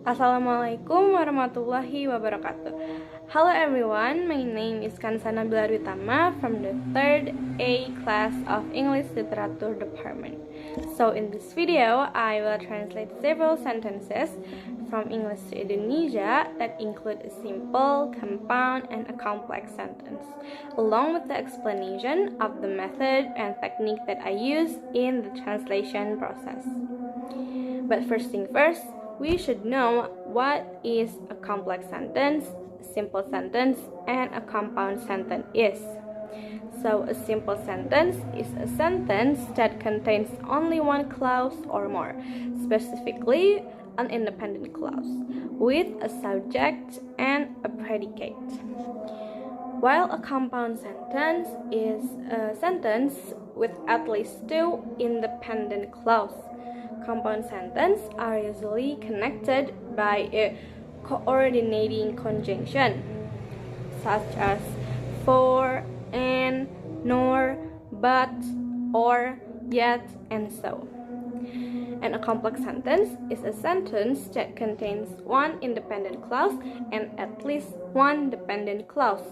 Assalamualaikum warahmatullahi wabarakatuh. Hello everyone, my name is Khansa Nabila Dwitama from the 3rd A class of English Literature Department. So in this video, I will translate several sentences from English to Indonesia that include a simple, compound, and a complex sentence, along with the explanation of the method and technique that I use in the translation process. But first thing first, we should know what is a complex sentence, simple sentence, and a compound sentence is. So a simple sentence is a sentence that contains only one clause or more, specifically an independent clause, with a subject and a predicate. While a compound sentence is a sentence with at least two independent clauses. Compound sentences are usually connected by a coordinating conjunction, such as for, and, nor, but, or, yet, and so. And a complex sentence is a sentence that contains one independent clause and at least one dependent clause.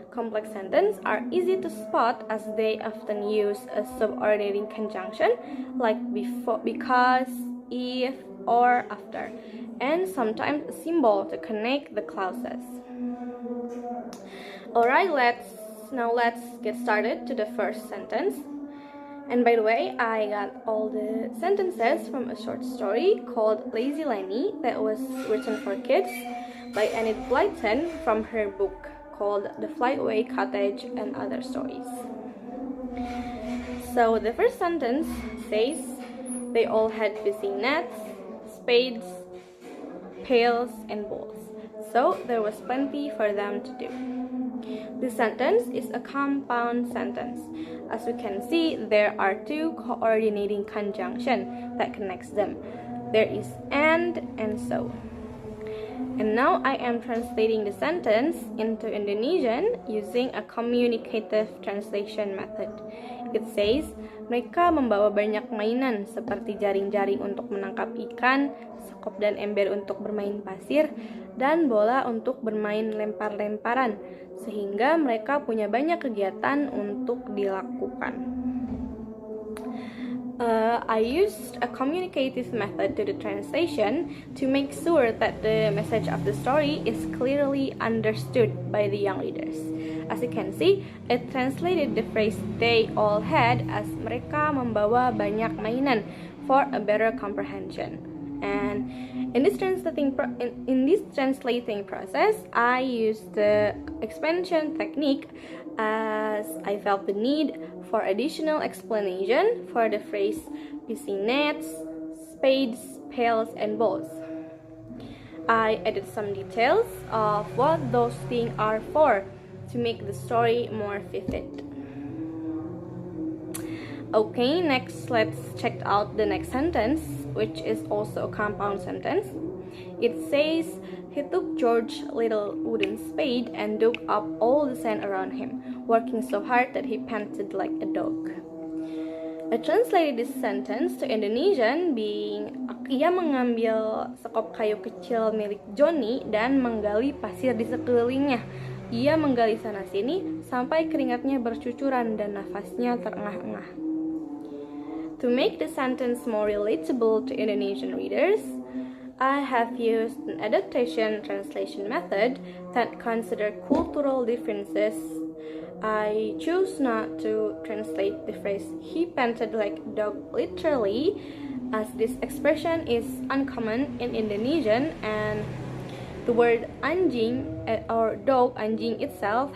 Complex sentences are easy to spot as they often use a subordinating conjunction like before, because, if, or after, and sometimes a symbol to connect the clauses. Alright, let's get started to the first sentence. And by the way, I got all the sentences from a short story called Lazy Lenny that was written for kids by Eng-Ind Blyton from her book called The Flightaway Cottage and Other Stories. So the first sentence says, they all had fishing nets, spades, pails, and bowls. So there was plenty for them to do. This sentence is a compound sentence. As we can see, there are two coordinating conjunctions that connects them. There is and so. And now I am translating the sentence into Indonesian using a communicative translation method. It says, mereka membawa banyak mainan seperti jaring-jaring untuk menangkap ikan, sekop dan ember untuk bermain pasir, dan bola untuk bermain lempar-lemparan, sehingga mereka punya banyak kegiatan untuk dilakukan. I used a communicative method to the translation to make sure that the message of the story is clearly understood by the young readers. As you can see, I translated the phrase they all had as mereka membawa banyak mainan for a better comprehension. And in this translating process, I used the expansion technique as I felt the need for additional explanation for the phrase fishing nets, spades, pails, and bowls. I added some details of what those things are for to make the story more vivid. Okay, next let's check out the next sentence, which is also a compound sentence. It says, he took George's little wooden spade and dug up all the sand around him, working so hard that he panted like a dog. I translated this sentence to Indonesian being, ia mengambil sekop kayu kecil milik Johnny dan menggali pasir di sekelilingnya. Ia menggali sana-sini sampai keringatnya bercucuran dan nafasnya terengah-engah. To make the sentence more relatable to Indonesian readers, I have used an adaptation translation method that considers cultural differences. I choose not to translate the phrase he panted like a dog literally, as this expression is uncommon in Indonesian, and the word anjing or dog anjing itself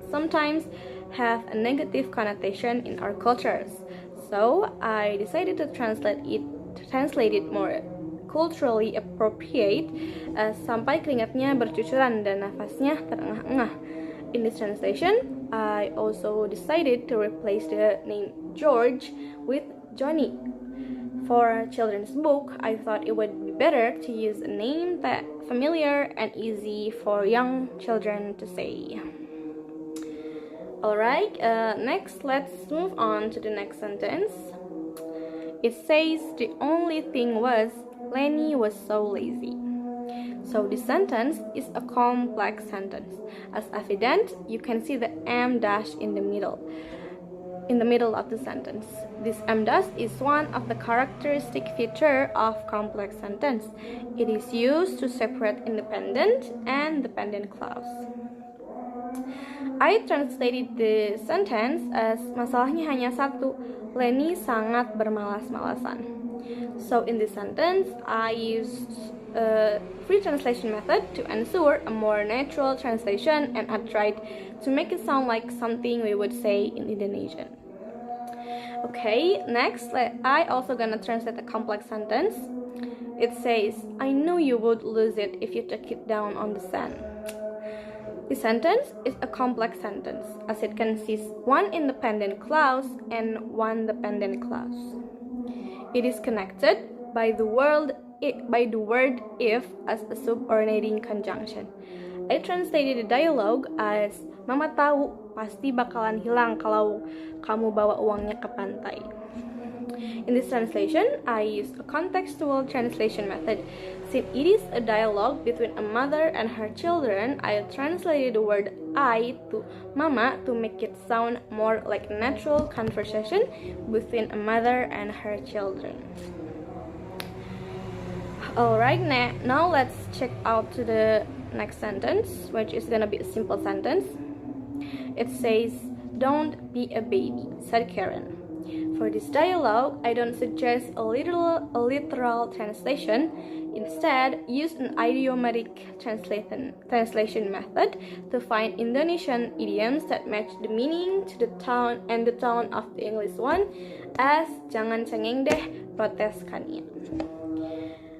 sometimes have a negative connotation in our cultures. So I decided to translate it more culturally appropriate, sampai keringatnya bercucuran dan nafasnya terengah-engah. In this translation, I also decided to replace the name George with Johnny. For a children's book, I thought it would be better to use a name that familiar and easy for young children to say. Alright, next let's move on to the next sentence. It says, the only thing was, Lenny was so lazy. So this sentence is a complex sentence. As evident, you can see the M dash in the middle of the sentence. This M dash is one of the characteristic feature of complex sentence. It is used to separate independent and dependent clause. I translated the sentence as masalahnya hanya satu, Lenny sangat bermalas-malasan. So in this sentence, I used a free translation method to ensure a more natural translation, and I tried to make it sound like something we would say in Indonesian. Okay, next, I also gonna translate a complex sentence. It says, I knew you would lose it if you took it down on the sand. This sentence is a complex sentence as it consists one independent clause and one dependent clause. It is connected by the word if as a subordinating conjunction. I translated the dialogue as, Mama tahu pasti bakalan hilang kalau kamu bawa uangnya ke pantai. In this translation, I used a contextual translation method. Since it is a dialogue between a mother and her children, I translated the word I to Mama to make it sound more like a natural conversation between a mother and her children. Alright, now let's check out to the next sentence, which is gonna be a simple sentence. It says, don't be a baby, said Karen. For this dialogue, I don't suggest a literal translation. Instead, use an idiomatic translation method to find Indonesian idioms that match the meaning to the tone and the tone of the English one, as jangan cengeng deh, proteskannya.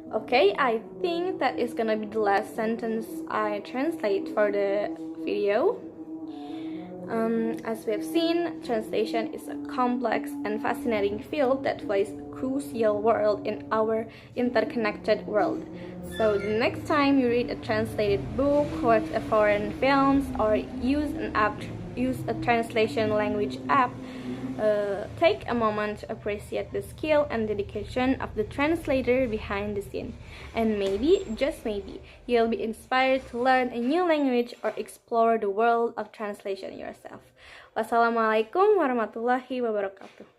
Okay, I think that is gonna be the last sentence I translate for the video. As we have seen, translation is a complex and fascinating field that plays a crucial role in our interconnected world. So the next time you read a translated book, watch a foreign films, or use a translation language app, take a moment to appreciate the skill and dedication of the translator behind the scene. And maybe, just maybe, you'll be inspired to learn a new language or explore the world of translation yourself. Wassalamualaikum warahmatullahi wabarakatuh.